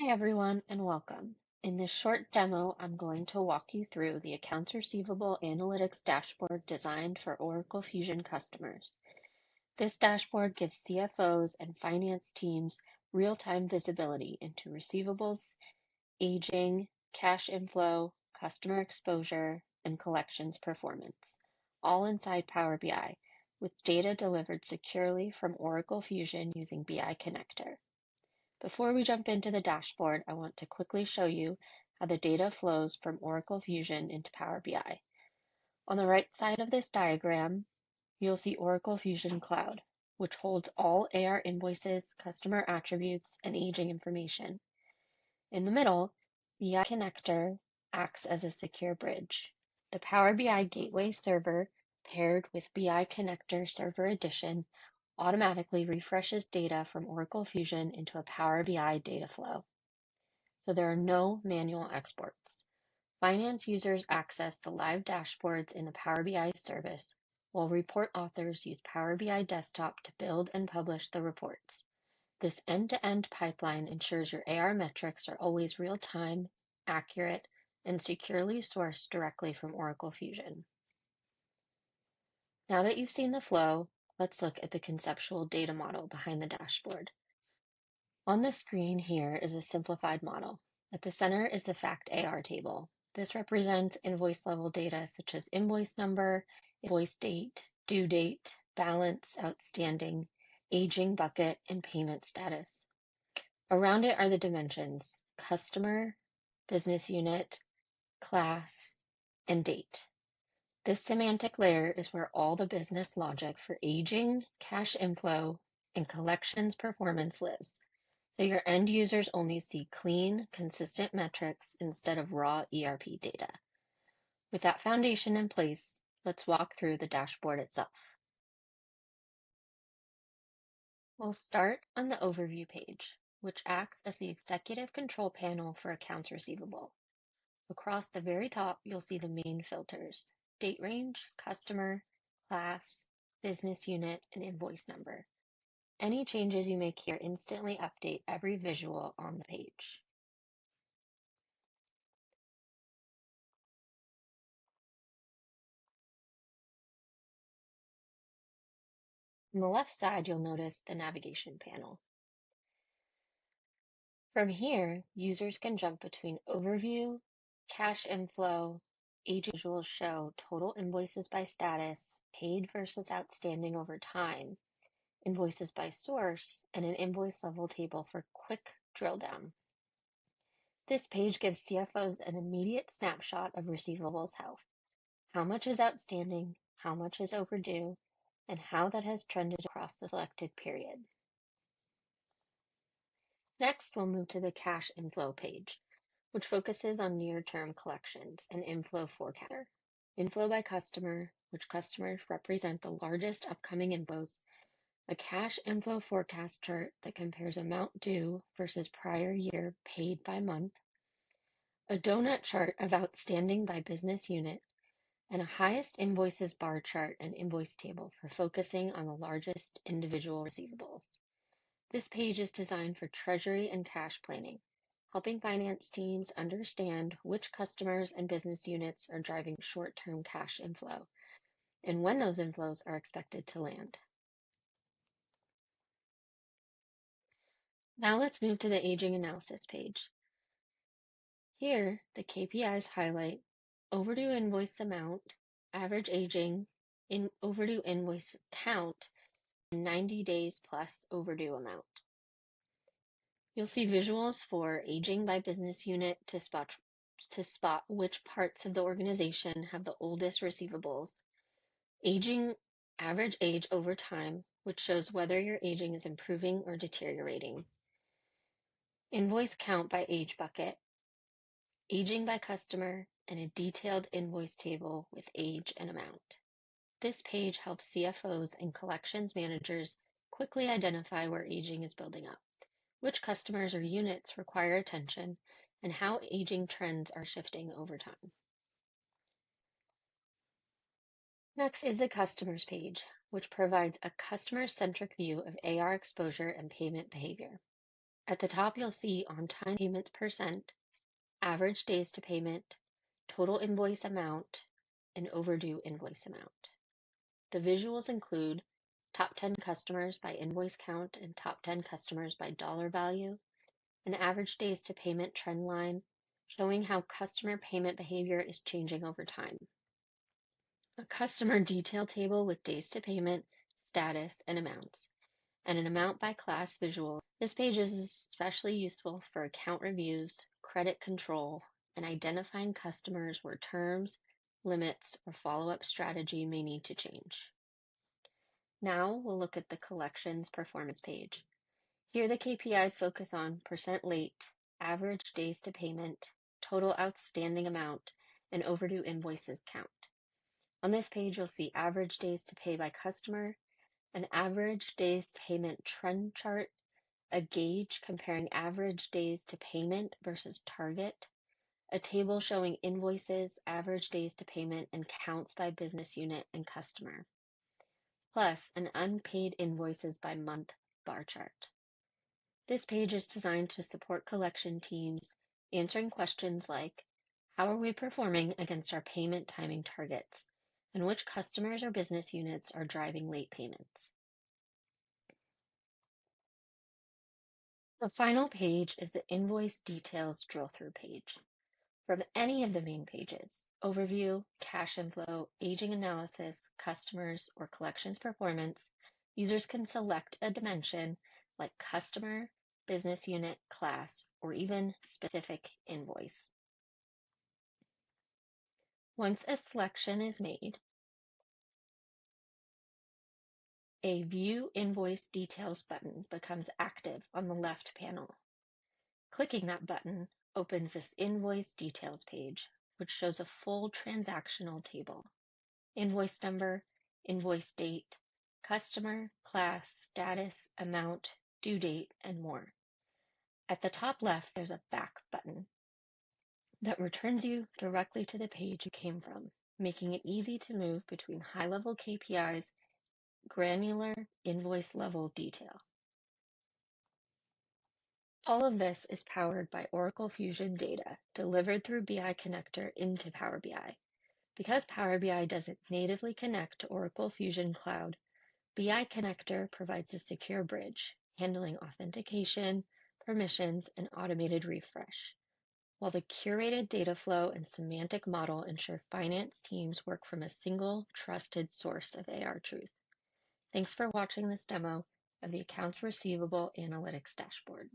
Hi everyone and welcome. In this short demo, I'm going to walk you through the Accounts Receivable Analytics dashboard designed for Oracle Fusion customers. This dashboard gives CFOs and finance teams real-time visibility into receivables, aging, cash inflow, customer exposure, and collections performance, all inside Power BI, with data delivered securely from Oracle Fusion using BI Connector. Before we jump into the dashboard, I want to quickly show you how the data flows from Oracle Fusion into Power BI. On the right side of this diagram, you'll see Oracle Fusion Cloud, which holds all AR invoices, customer attributes, and aging information. In the middle, BI Connector acts as a secure bridge. The Power BI Gateway server, paired with BI Connector Server Edition, automatically refreshes data from Oracle Fusion into a Power BI data flow. So there are no manual exports. Finance users access the live dashboards in the Power BI service, while report authors use Power BI Desktop to build and publish the reports. This end-to-end pipeline ensures your AR metrics are always real-time, accurate, and securely sourced directly from Oracle Fusion. Now that you've seen the flow, let's look at the conceptual data model behind the dashboard. On the screen here is a simplified model. At the center is the fact AR table. This represents invoice level data such as invoice number, invoice date, due date, balance outstanding, aging bucket, and payment status. Around it are the dimensions: customer, business unit, class, and date. This semantic layer is where all the business logic for aging, cash inflow, and collections performance lives. So your end users only see clean, consistent metrics instead of raw ERP data. With that foundation in place, let's walk through the dashboard itself. We'll start on the overview page, which acts as the executive control panel for accounts receivable. Across the very top, you'll see the main filters: date range, customer, class, business unit, and invoice number. Any changes you make here instantly update every visual on the page. On the left side, you'll notice the navigation panel. From here, users can jump between overview, cash inflow, aging visuals show total invoices by status, paid versus outstanding over time, invoices by source, and an invoice level table for quick drill down. This page gives CFOs an immediate snapshot of receivables health: how much is outstanding, how much is overdue, and how that has trended across the selected period. Next, we'll move to the cash inflow page, which focuses on near-term collections and inflow forecaster. Inflow by customer, which customers represent the largest upcoming inflows, a cash inflow forecast chart that compares amount due versus prior year paid by month, a donut chart of outstanding by business unit, and a highest invoices bar chart and invoice table for focusing on the largest individual receivables. This page is designed for treasury and cash planning, helping finance teams understand which customers and business units are driving short-term cash inflow and when those inflows are expected to land. Now let's move to the aging analysis page. Here, the KPIs highlight overdue invoice amount, average aging, overdue invoice count, and 90 days plus overdue amount. You'll see visuals for aging by business unit to spot which parts of the organization have the oldest receivables, aging average age over time, which shows whether your aging is improving or deteriorating, invoice count by age bucket, aging by customer, and a detailed invoice table with age and amount. This page helps CFOs and collections managers quickly identify where aging is building up, which customers or units require attention, and how aging trends are shifting over time. Next is the customers page, which provides a customer-centric view of AR exposure and payment behavior. At the top, you'll see on-time payment percent, average days to payment, total invoice amount, and overdue invoice amount. The visuals include top 10 customers by invoice count and top 10 customers by dollar value, an average days to payment trend line showing how customer payment behavior is changing over time, a customer detail table with days to payment, status, and amounts, and an amount by class visual. This page is especially useful for account reviews, credit control, and identifying customers where terms, limits, or follow-up strategy may need to change. Now we'll look at the collections performance page. Here the KPIs focus on percent late, average days to payment, total outstanding amount, and overdue invoices count. On this page, you'll see average days to pay by customer, an average days to payment trend chart, a gauge comparing average days to payment versus target, a table showing invoices, average days to payment, and counts by business unit and customer, plus an unpaid invoices by month bar chart. This page is designed to support collection teams answering questions like, how are we performing against our payment timing targets, and which customers or business units are driving late payments? The final page is the invoice details drill-through page. From any of the main pages, overview, cash inflow, aging analysis, customers, or collections performance, users can select a dimension like customer, business unit, class, or even specific invoice. Once a selection is made, a View Invoice Details button becomes active on the left panel. Clicking that button opens this Invoice Details page, which shows a full transactional table: invoice number, invoice date, customer, class, status, amount, due date, and more. At the top left, there's a Back button that returns you directly to the page you came from, making it easy to move between high-level KPIs, granular invoice-level detail. All of this is powered by Oracle Fusion data delivered through BI Connector into Power BI. Because Power BI doesn't natively connect to Oracle Fusion Cloud, BI Connector provides a secure bridge, handling authentication, permissions, and automated refresh, while the curated data flow and semantic model ensure finance teams work from a single, trusted source of AR truth. Thanks for watching this demo of the Accounts Receivable Analytics Dashboard.